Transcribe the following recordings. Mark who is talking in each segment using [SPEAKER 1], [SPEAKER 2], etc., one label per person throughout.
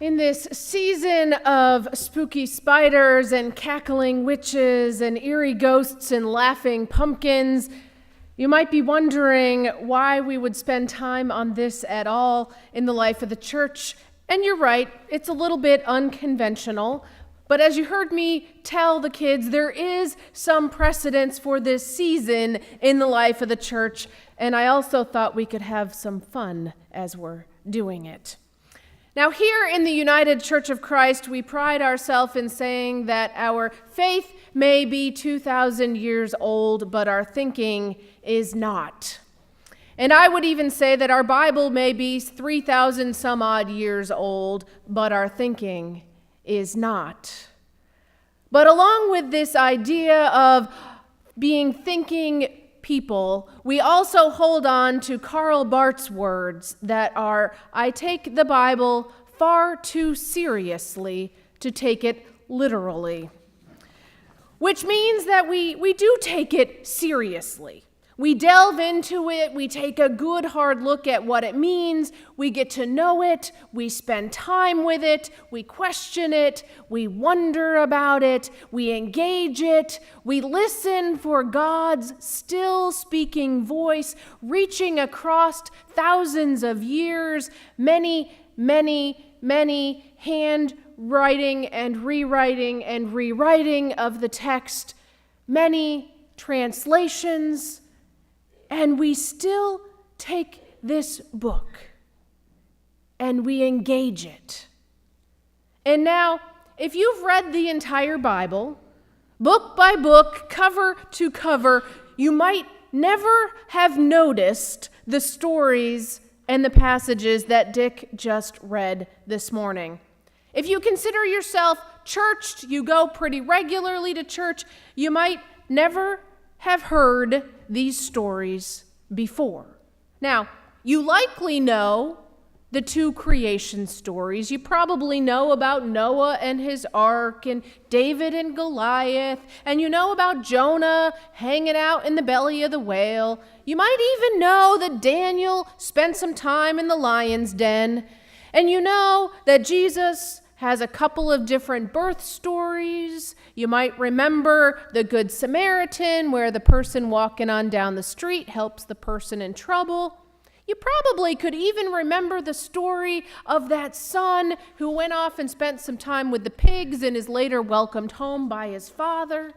[SPEAKER 1] In this season of spooky spiders and cackling witches and eerie ghosts and laughing pumpkins, you might be wondering why we would spend time on this at all in the life of the church. And you're right, it's a little bit unconventional. But as you heard me tell the kids, there is some precedence for this season in the life of the church. And I also thought we could have some fun as we're doing it. Now, here in the United Church of Christ, we pride ourselves in saying that our faith may be 2,000 years old, but our thinking is not. And I would even say that our Bible may be 3,000 some odd years old, but our thinking is not. But along with this idea of being thinking people, we also hold on to Karl Barth's words that are, I take the Bible far too seriously to take it literally. Which means that we do take it seriously. We delve into it, we take a good hard look at what it means, we get to know it, we spend time with it, we question it, we wonder about it, we engage it, we listen for God's still speaking voice, reaching across thousands of years, many handwriting and rewriting of the text, many translations. And we still take this book and we engage it. And now, if you've read the entire Bible, book by book, cover to cover, you might never have noticed the stories and the passages that Dick just read this morning. If you consider yourself churched, you go pretty regularly to church, you might never have heard these stories before. Now, you likely know the two creation stories. You probably know about Noah and his ark and David and Goliath, and you know about Jonah hanging out in the belly of the whale. You might even know that Daniel spent some time in the lion's den, and you know that Jesus has a couple of different birth stories. You might remember the Good Samaritan, where the person walking on down the street helps the person in trouble. You probably could even remember the story of that son who went off and spent some time with the pigs and is later welcomed home by his father.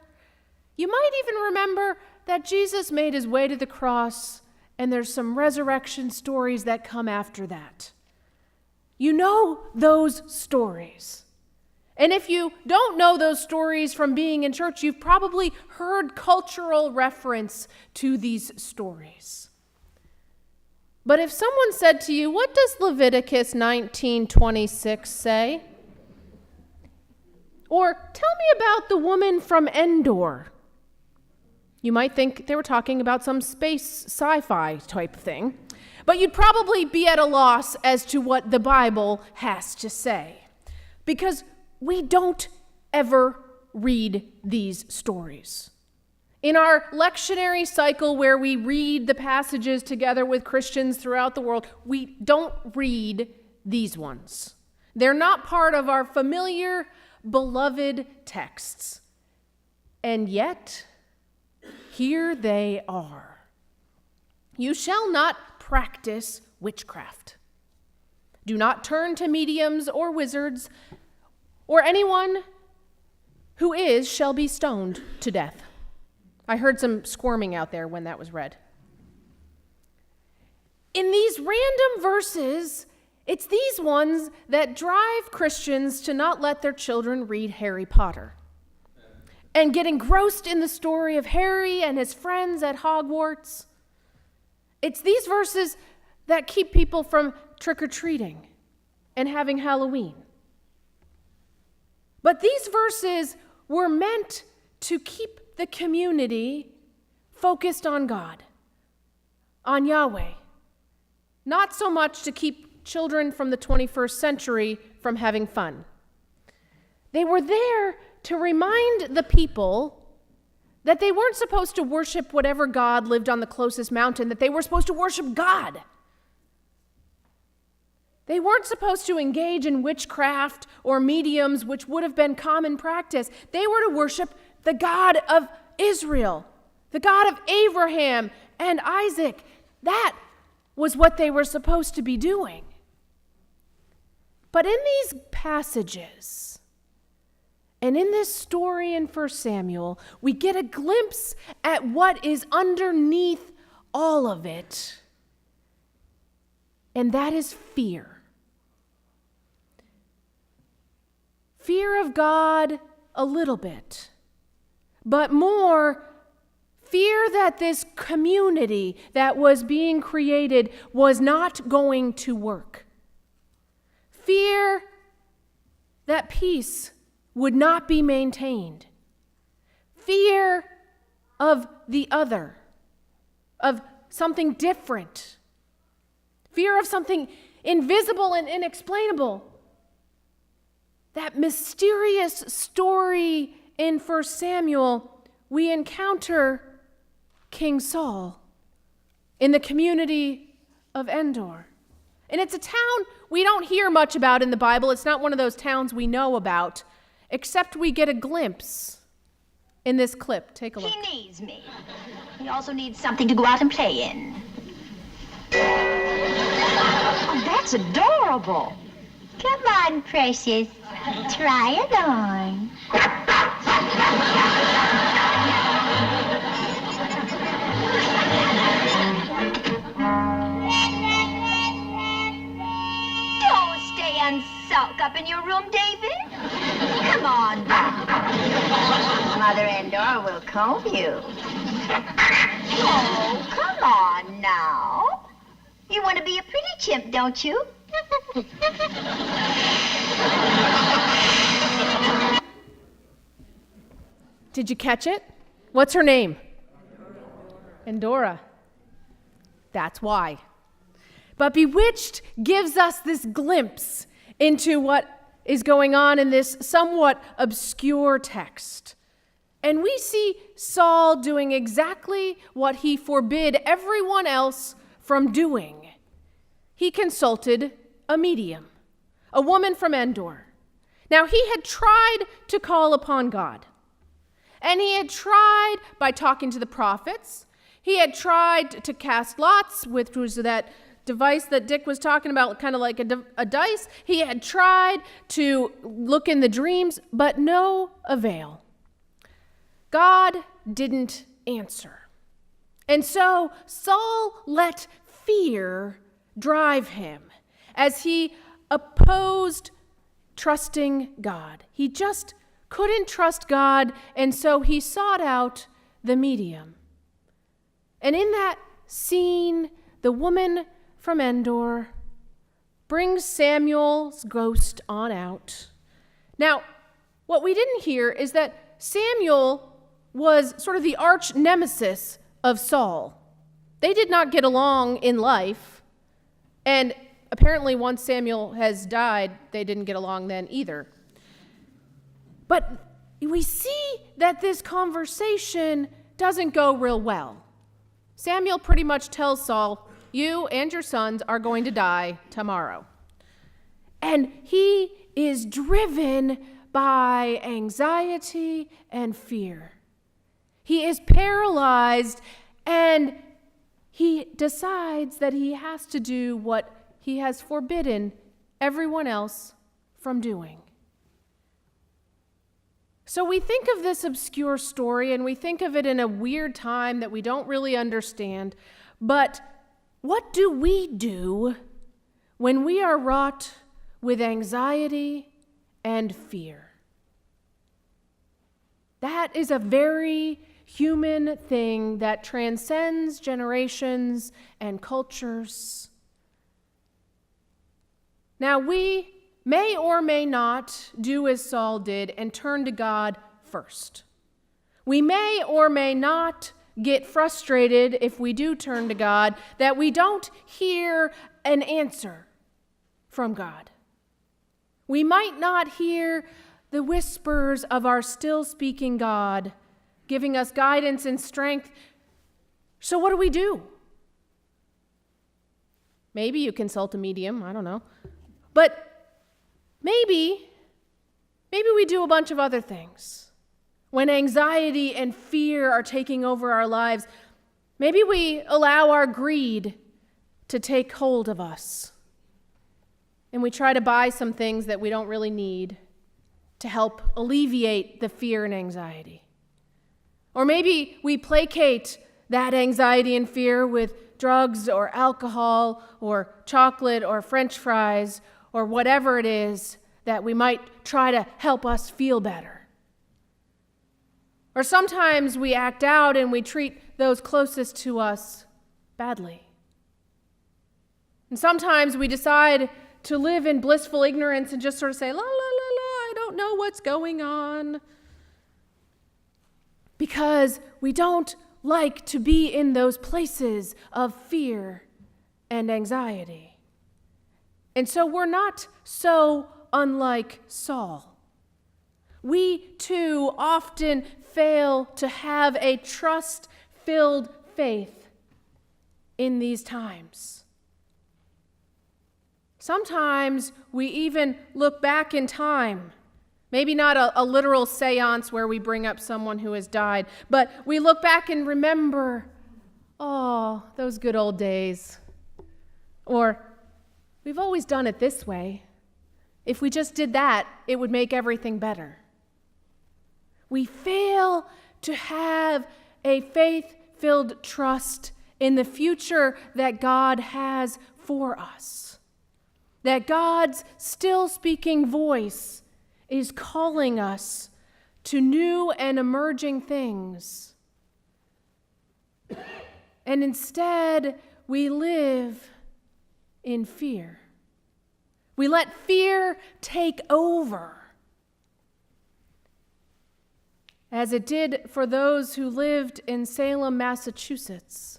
[SPEAKER 1] You might even remember that Jesus made his way to the cross, and there's some resurrection stories that come after that. You know those stories. And if you don't know those stories from being in church, you've probably heard cultural reference to these stories. But if someone said to you, what does Leviticus 19:26 say? Or tell me about the woman from Endor. You might think they were talking about some space sci-fi type thing. But you'd probably be at a loss as to what the Bible has to say, because we don't ever read these stories. In our lectionary cycle where we read the passages together with Christians throughout the world, we don't read these ones. They're not part of our familiar, beloved texts. And yet, here they are. You shall not practice witchcraft. Do not turn to mediums or wizards, or anyone who is shall be stoned to death. I heard some squirming out there when that was read. In these random verses, it's these ones that drive Christians to not let their children read Harry Potter and get engrossed in the story of Harry and his friends at Hogwarts. It's these verses that keep people from trick-or-treating and having Halloween. But these verses were meant to keep the community focused on God, on Yahweh, not so much to keep children from the 21st century from having fun. They were there to remind the people that they weren't supposed to worship whatever god lived on the closest mountain, that they were supposed to worship God. They weren't supposed to engage in witchcraft or mediums, which would have been common practice. They were to worship the God of Israel, the God of Abraham and Isaac. That was what they were supposed to be doing. But in these passages, and in this story in 1 Samuel, we get a glimpse at what is underneath all of it, and that is fear. Fear of God a little bit, but more fear that this community that was being created was not going to work. Fear that peace would not be maintained. Fear of the other, of something different. Fear of something invisible and inexplainable. That mysterious story in 1 Samuel, we encounter King Saul in the community of Endor. And it's a town we don't hear much about in the Bible. It's not one of those towns we know about, except we get a glimpse in this clip. Take a look.
[SPEAKER 2] He needs me. He also needs something to go out and play in. Oh, that's adorable. Come on, precious. Try it on. Don't stay and sulk up in your room, David. Come on now. Mother Endor will comb you. Oh, come on now. You want to be a pretty chimp, don't you?
[SPEAKER 1] Did you catch it? What's her name? Endora. That's why. But Bewitched gives us this glimpse into what is going on in this somewhat obscure text. And we see Saul doing exactly what he forbid everyone else from doing. He consulted a medium, a woman from Endor. Now, he had tried to call upon God. And he had tried by talking to the prophets. He had tried to cast lots, which was that device that Dick was talking about, kind of like a dice. He had tried to look in the dreams, but no avail. God didn't answer. And so Saul let fear drive him as he opposed trusting God. He just couldn't trust God, and so he sought out the medium. And in that scene, the woman from Endor brings Samuel's ghost on out. Now, what we didn't hear is that Samuel was sort of the arch nemesis of Saul. They did not get along in life, and apparently once Samuel has died, they didn't get along then either. But we see that this conversation doesn't go real well. Samuel pretty much tells Saul, you and your sons are going to die tomorrow. And he is driven by anxiety and fear. He is paralyzed, and he decides that he has to do what he has forbidden everyone else from doing. So we think of this obscure story, and we think of it in a weird time that we don't really understand. But what do we do when we are wrought with anxiety and fear? That is a very human thing that transcends generations and cultures. Now, we may or may not do as Saul did and turn to God first. We may or may not get frustrated if we do turn to God that we don't hear an answer from God. We might not hear the whispers of our still speaking God giving us guidance and strength. So what do we do? Maybe you consult a medium, I don't know. But maybe we do a bunch of other things. When anxiety and fear are taking over our lives, maybe we allow our greed to take hold of us. And we try to buy some things that we don't really need to help alleviate the fear and anxiety. Or maybe we placate that anxiety and fear with drugs or alcohol or chocolate or French fries or whatever it is that we might try to help us feel better. Or sometimes we act out and we treat those closest to us badly. And sometimes we decide to live in blissful ignorance and just sort of say, la, la, la, la, I don't know what's going on. Because we don't like to be in those places of fear and anxiety. And so we're not so unlike Saul. We too often fail to have a trust-filled faith in these times. Sometimes we even look back in time. Maybe not a literal seance where we bring up someone who has died, but we look back and remember, oh, those good old days. Or, we've always done it this way. If we just did that, it would make everything better. We fail to have a faith-filled trust in the future that God has for us. That God's still speaking voice is calling us to new and emerging things. And instead, we live in fear. We let fear take over, as it did for those who lived in Salem, Massachusetts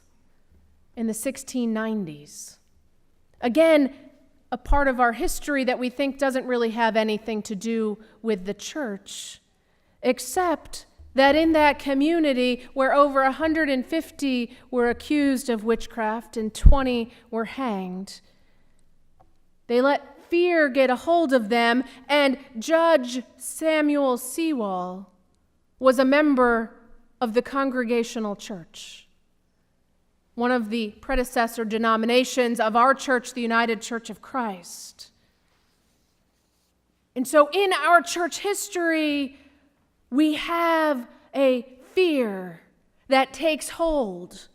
[SPEAKER 1] in the 1690s. Again, a part of our history that we think doesn't really have anything to do with the church, except that in that community where over 150 were accused of witchcraft and 20 were hanged, they let fear get a hold of them, and Judge Samuel Sewall was a member of the Congregational Church, one of the predecessor denominations of our church, the United Church of Christ. And so in our church history, we have a fear that takes hold.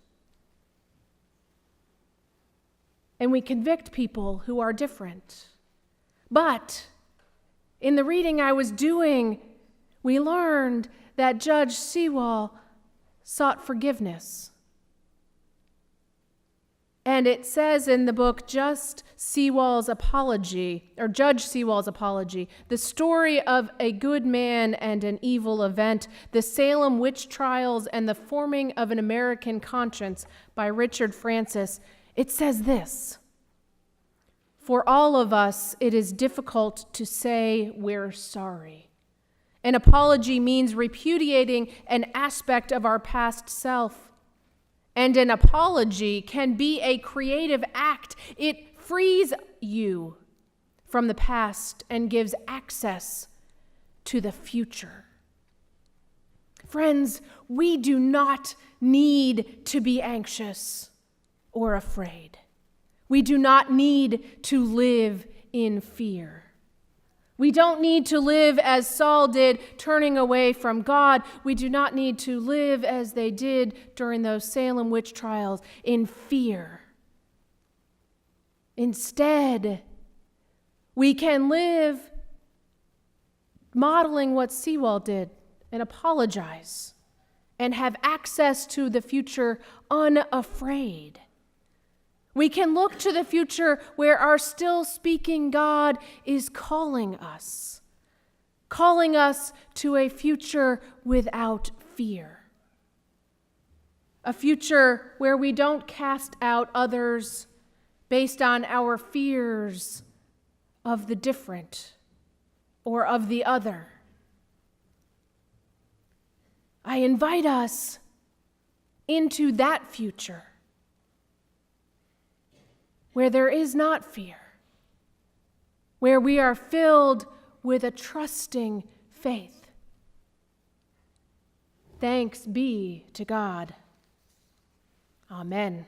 [SPEAKER 1] And we convict people who are different. But in the reading I was doing, we learned that Judge Sewall sought forgiveness. And it says in the book, Judge Sewall's Apology, the story of a good man and an evil event, the Salem witch trials, and the forming of an American conscience by Richard Francis. It says this: for all of us, it is difficult to say we're sorry. An apology means repudiating an aspect of our past self. And an apology can be a creative act. It frees you from the past and gives access to the future. Friends, we do not need to be anxious or afraid. We do not need to live in fear. We don't need to live as Saul did, turning away from God. We do not need to live as they did during those Salem witch trials, in fear. Instead, we can live modeling what Sewall did and apologize and have access to the future unafraid. We can look to the future where our still speaking God is calling us to a future without fear. A future where we don't cast out others based on our fears of the different or of the other. I invite us into that future where there is not fear, where we are filled with a trusting faith. Thanks be to God. Amen.